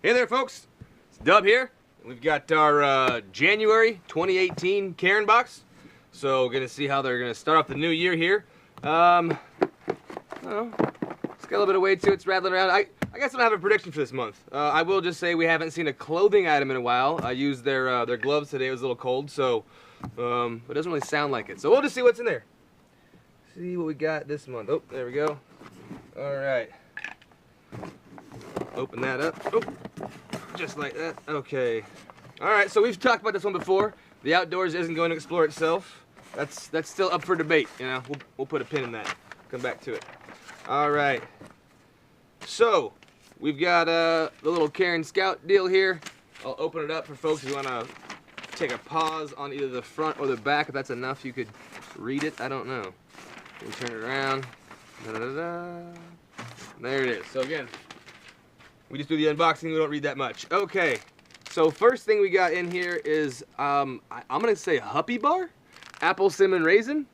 Hey there, folks. It's Dub here. We've got our January 2018 Carin box. So we're gonna see how they're gonna start off the new year here. I don't know. It's got a little bit of weight to it. It's rattling around. I guess I don't have a prediction for this month. I will just say we haven't seen a clothing item in a while. I used their gloves today. It was a little cold, so it doesn't really sound like it. So we'll just see what's in there. See what we got this month. Oh, there we go. All right. Open that up. Oh, just like that. Okay. All right. So we've talked about this one before. The outdoors isn't going to explore itself. That's still up for debate. You know, we'll put a pin in that. Come back to it. All right. So we've got the little Carin Scout deal here. I'll open it up for folks who want to take a pause on either the front or the back. If that's enough, you could read it. I don't know. We turn it around. Da, da, da, da. There it is. So again, we just do the unboxing. We don't read that much. Okay. So first thing we got in here is I'm gonna say Huppy Bar, apple cinnamon raisin.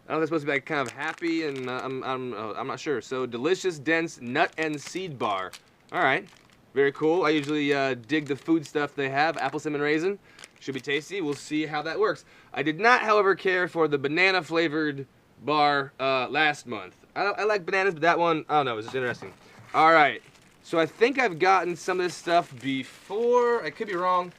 I don't know if it's supposed to be like kind of happy, and I'm not sure. So delicious, dense nut and seed bar. All right, very cool. I usually dig the food stuff they have. Apple cinnamon raisin should be tasty. We'll see how that works. I did not, however, care for the banana flavored bar last month. I like bananas, but that one, I don't know. It was just interesting. All right. So I think I've gotten some of this stuff before. I could be wrong.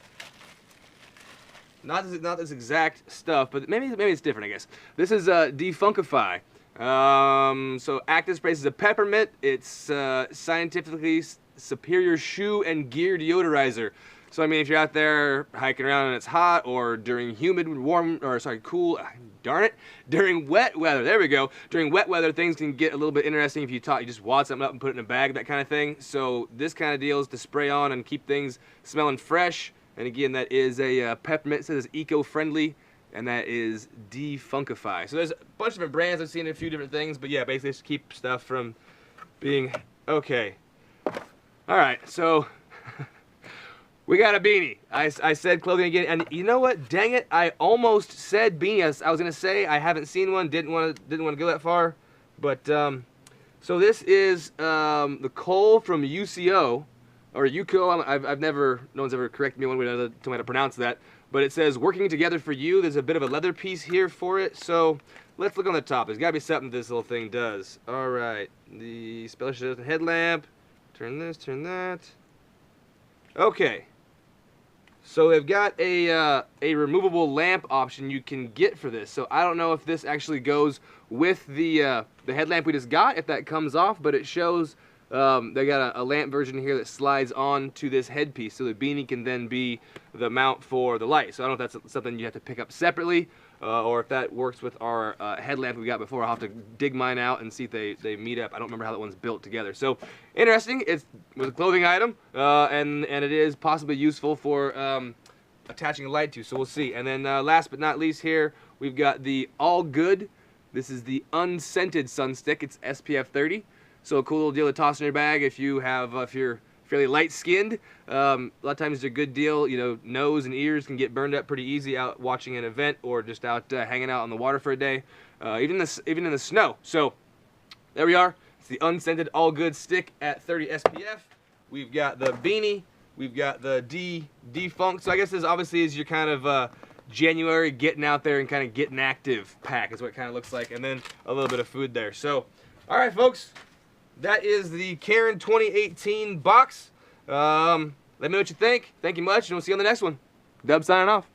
Not this exact stuff, but maybe it's different, I guess. This is Defunkify. So active spray is a peppermint. It's scientifically superior shoe and gear deodorizer. So I mean, if you're out there hiking around and it's hot, or during humid, warm, or sorry, cool, darn it, during wet weather, there we go. During wet weather, things can get a little bit interesting if you just wad something up and put it in a bag, that kind of thing. So this kind of deal is to spray on and keep things smelling fresh. And again, that is a peppermint. It says eco-friendly, and that is Defunkify. So there's a bunch of different brands. I've seen a few different things, but yeah, basically just keep stuff from being okay. All right, so. We got a beanie. I said clothing again, and you know what? Dang it! I almost said beanie. I was gonna say I haven't seen one. Didn't want to go that far, but so this is the Cole from UCO or UCO. I've never. No one's ever corrected me one way or another to how to pronounce that. But it says working together for you. There's a bit of a leather piece here for it. So let's look on the top. There's got to be something this little thing does. All right. The special headlamp. Turn this. Turn that. Okay. So they've got a removable lamp option you can get for this. So I don't know if this actually goes with the headlamp we just got, if that comes off, but it shows they got a lamp version here that slides on to this headpiece, so the beanie can then be the mount for the light. So I don't know if that's something you have to pick up separately, or if that works with our headlamp we got before. I'll have to dig mine out and see if they meet up. I don't remember how that one's built together. So interesting. It was a clothing item, and it is possibly useful for attaching a light to. So we'll see. And then last but not least here, we've got the All Good. This is the unscented sun stick. It's SPF 30. So a cool little deal to toss in your bag if you have if you're fairly light-skinned. A lot of times it's a good deal. You know, nose and ears can get burned up pretty easy out watching an event or just out hanging out on the water for a day, even in the snow. So there we are. It's the unscented All Good stick at 30 SPF. We've got the beanie. We've got the Defunk. So I guess this obviously is your kind of January getting out there and kind of getting active pack is what it kind of looks like, and then a little bit of food there. So, all right, folks. That is the Carin 2018 box. Let me know what you think. Thank you much, and we'll see you on the next one. Dub signing off.